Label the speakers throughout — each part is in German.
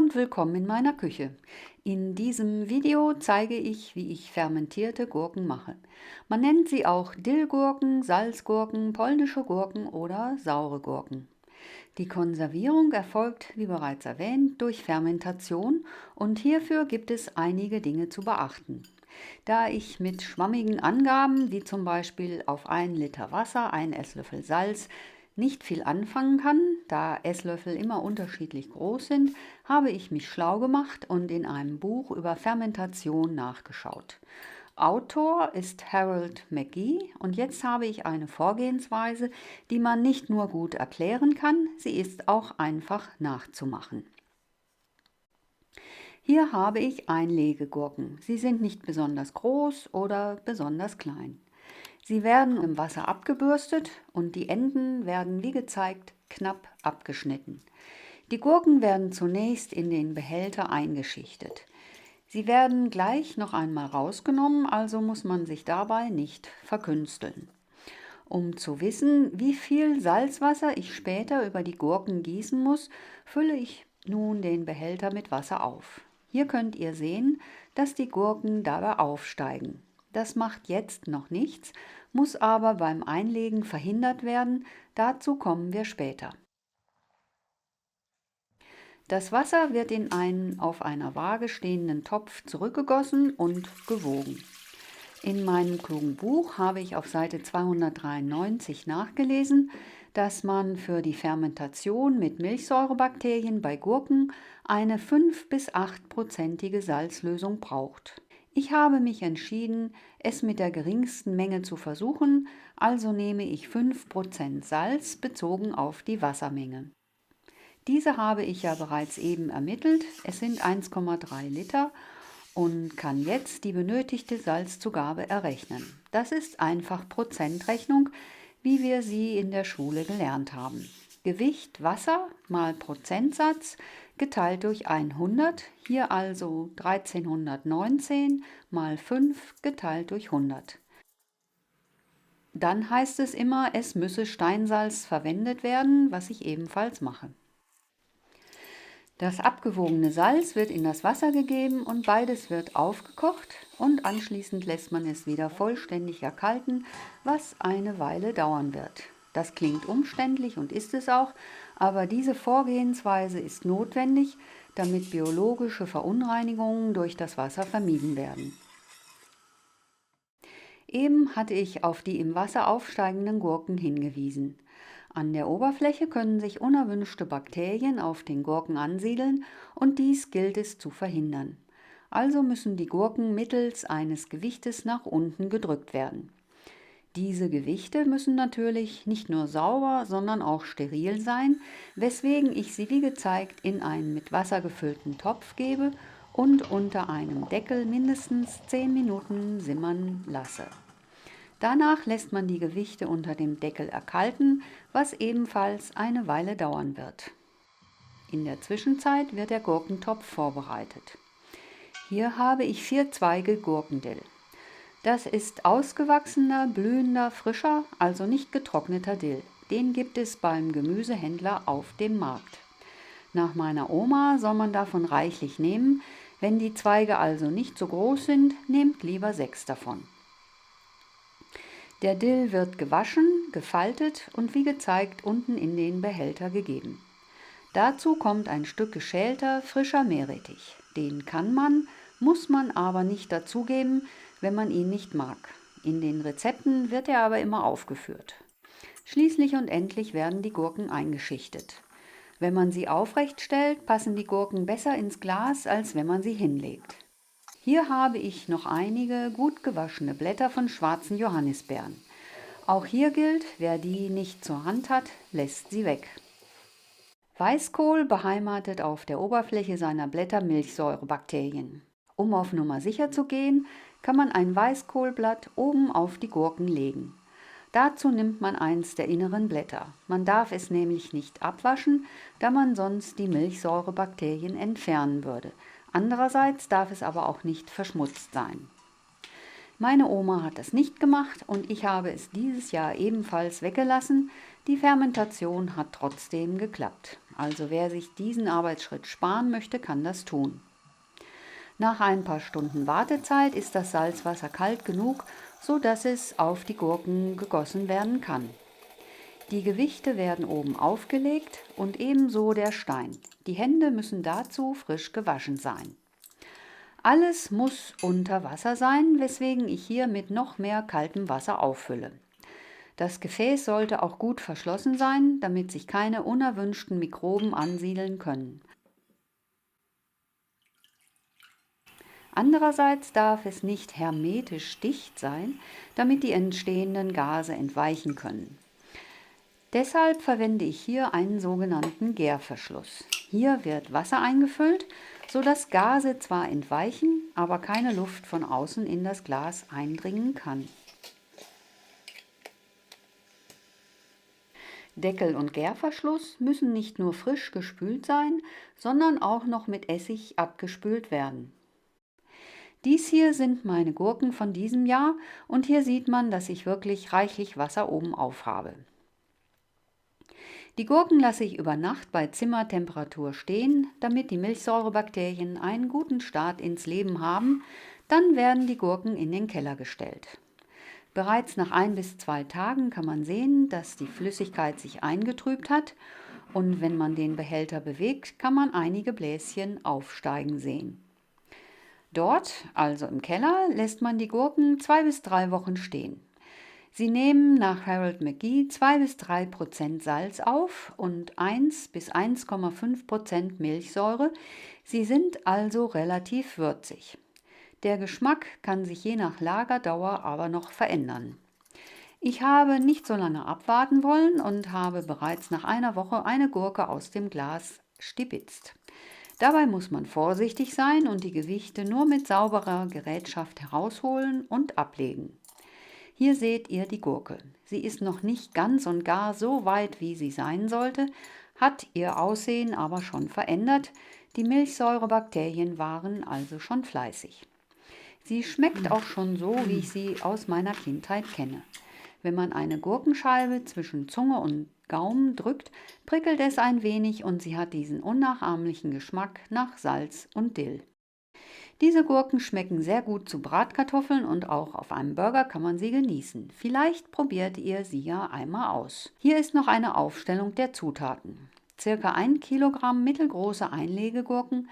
Speaker 1: und willkommen in meiner Küche. In diesem Video zeige ich, wie ich fermentierte Gurken mache. Man nennt sie auch Dillgurken, Salzgurken, polnische Gurken oder saure Gurken. Die Konservierung erfolgt, wie bereits erwähnt, durch Fermentation und hierfür gibt es einige Dinge zu beachten. Da ich mit schwammigen Angaben, wie zum Beispiel auf 1 Liter Wasser, 1 Esslöffel Salz, nicht viel anfangen kann, da Esslöffel immer unterschiedlich groß sind, habe ich mich schlau gemacht und in einem Buch über Fermentation nachgeschaut. Autor ist Harold McGee und jetzt habe ich eine Vorgehensweise, die man nicht nur gut erklären kann, sie ist auch einfach nachzumachen. Hier habe ich Einlegegurken. Sie sind nicht besonders groß oder besonders klein. Sie werden im Wasser abgebürstet und die Enden werden wie gezeigt knapp abgeschnitten. Die Gurken werden zunächst in den Behälter eingeschichtet. Sie werden gleich noch einmal rausgenommen, also muss man sich dabei nicht verkünsteln. Um zu wissen, wie viel Salzwasser ich später über die Gurken gießen muss, fülle ich nun den Behälter mit Wasser auf. Hier könnt ihr sehen, dass die Gurken dabei aufsteigen. Das macht jetzt noch nichts, muss aber beim Einlegen verhindert werden, dazu kommen wir später. Das Wasser wird in einen auf einer Waage stehenden Topf zurückgegossen und gewogen. In meinem klugen Buch habe ich auf Seite 293 nachgelesen, dass man für die Fermentation mit Milchsäurebakterien bei Gurken eine 5- bis 8-prozentige Salzlösung braucht. Ich habe mich entschieden, es mit der geringsten Menge zu versuchen, also nehme ich 5% Salz bezogen auf die Wassermenge. Diese habe ich ja bereits eben ermittelt, es sind 1,3 Liter und kann jetzt die benötigte Salzzugabe errechnen. Das ist einfach Prozentrechnung, wie wir sie in der Schule gelernt haben. Gewicht Wasser mal Prozentsatz geteilt durch 100, hier also 1319 mal 5 geteilt durch 100. Dann heißt es immer, es müsse Steinsalz verwendet werden, was ich ebenfalls mache. Das abgewogene Salz wird in das Wasser gegeben und beides wird aufgekocht und anschließend lässt man es wieder vollständig erkalten, was eine Weile dauern wird. Das klingt umständlich und ist es auch, aber diese Vorgehensweise ist notwendig, damit biologische Verunreinigungen durch das Wasser vermieden werden. Eben hatte ich auf die im Wasser aufsteigenden Gurken hingewiesen. An der Oberfläche können sich unerwünschte Bakterien auf den Gurken ansiedeln und dies gilt es zu verhindern. Also müssen die Gurken mittels eines Gewichtes nach unten gedrückt werden. Diese Gewichte müssen natürlich nicht nur sauber, sondern auch steril sein, weswegen ich sie wie gezeigt in einen mit Wasser gefüllten Topf gebe und unter einem Deckel mindestens 10 Minuten simmern lasse. Danach lässt man die Gewichte unter dem Deckel erkalten, was ebenfalls eine Weile dauern wird. In der Zwischenzeit wird der Gurkentopf vorbereitet. Hier habe ich 4 Zweige Gurkendill. Das ist ausgewachsener, blühender, frischer, also nicht getrockneter Dill. Den gibt es beim Gemüsehändler auf dem Markt. Nach meiner Oma soll man davon reichlich nehmen. Wenn die Zweige also nicht so groß sind, nehmt lieber 6 davon. Der Dill wird gewaschen, gefaltet und wie gezeigt unten in den Behälter gegeben. Dazu kommt ein Stück geschälter, frischer Meerrettich. Den kann man, muss man aber nicht dazugeben, wenn man ihn nicht mag. In den Rezepten wird er aber immer aufgeführt. Schließlich und endlich werden die Gurken eingeschichtet. Wenn man sie aufrecht stellt, passen die Gurken besser ins Glas, als wenn man sie hinlegt. Hier habe ich noch einige gut gewaschene Blätter von schwarzen Johannisbeeren. Auch hier gilt, wer die nicht zur Hand hat, lässt sie weg. Weißkohl beheimatet auf der Oberfläche seiner Blätter Milchsäurebakterien. Um auf Nummer sicher zu gehen, kann man ein Weißkohlblatt oben auf die Gurken legen. Dazu nimmt man eins der inneren Blätter. Man darf es nämlich nicht abwaschen, da man sonst die Milchsäurebakterien entfernen würde. Andererseits darf es aber auch nicht verschmutzt sein. Meine Oma hat das nicht gemacht und ich habe es dieses Jahr ebenfalls weggelassen. Die Fermentation hat trotzdem geklappt. Also wer sich diesen Arbeitsschritt sparen möchte, kann das tun. Nach ein paar Stunden Wartezeit ist das Salzwasser kalt genug, sodass es auf die Gurken gegossen werden kann. Die Gewichte werden oben aufgelegt und ebenso der Stein. Die Hände müssen dazu frisch gewaschen sein. Alles muss unter Wasser sein, weswegen ich hier mit noch mehr kaltem Wasser auffülle. Das Gefäß sollte auch gut verschlossen sein, damit sich keine unerwünschten Mikroben ansiedeln können. Andererseits darf es nicht hermetisch dicht sein, damit die entstehenden Gase entweichen können. Deshalb verwende ich hier einen sogenannten Gärverschluss. Hier wird Wasser eingefüllt, sodass Gase zwar entweichen, aber keine Luft von außen in das Glas eindringen kann. Deckel und Gärverschluss müssen nicht nur frisch gespült sein, sondern auch noch mit Essig abgespült werden. Dies hier sind meine Gurken von diesem Jahr und hier sieht man, dass ich wirklich reichlich Wasser oben auf habe. Die Gurken lasse ich über Nacht bei Zimmertemperatur stehen, damit die Milchsäurebakterien einen guten Start ins Leben haben. Dann werden die Gurken in den Keller gestellt. Bereits nach 1 bis 2 Tagen kann man sehen, dass die Flüssigkeit sich eingetrübt hat und wenn man den Behälter bewegt, kann man einige Bläschen aufsteigen sehen. Dort, also im Keller, lässt man die Gurken 2 bis 3 Wochen stehen. Sie nehmen nach Harold McGee 2 bis 3% Salz auf und 1 bis 1,5% Milchsäure. Sie sind also relativ würzig. Der Geschmack kann sich je nach Lagerdauer aber noch verändern. Ich habe nicht so lange abwarten wollen und habe bereits nach einer Woche eine Gurke aus dem Glas stibitzt. Dabei muss man vorsichtig sein und die Gewichte nur mit sauberer Gerätschaft herausholen und ablegen. Hier seht ihr die Gurke. Sie ist noch nicht ganz und gar so weit, wie sie sein sollte, hat ihr Aussehen aber schon verändert. Die Milchsäurebakterien waren also schon fleißig. Sie schmeckt auch schon so, wie ich sie aus meiner Kindheit kenne. Wenn man eine Gurkenscheibe zwischen Zunge und Gaumen drückt, prickelt es ein wenig und sie hat diesen unnachahmlichen Geschmack nach Salz und Dill. Diese Gurken schmecken sehr gut zu Bratkartoffeln und auch auf einem Burger kann man sie genießen. Vielleicht probiert ihr sie ja einmal aus. Hier ist noch eine Aufstellung der Zutaten. Circa 1 Kilogramm mittelgroße Einlegegurken,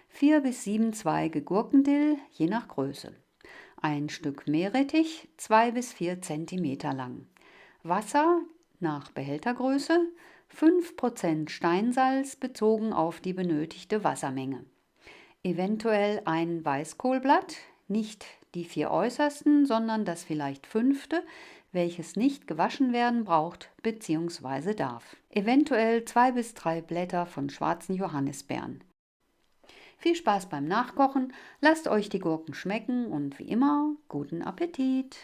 Speaker 1: 4 bis 7 Zweige Gurkendill, je nach Größe. Ein Stück Meerrettich, 2 bis 4 cm lang. Wasser nach Behältergröße, 5% Steinsalz bezogen auf die benötigte Wassermenge. Eventuell ein Weißkohlblatt, nicht die 4 äußersten, sondern das vielleicht 5., welches nicht gewaschen werden braucht bzw. darf. Eventuell 2 bis 3 Blätter von schwarzen Johannisbeeren. Viel Spaß beim Nachkochen, lasst euch die Gurken schmecken und wie immer, guten Appetit!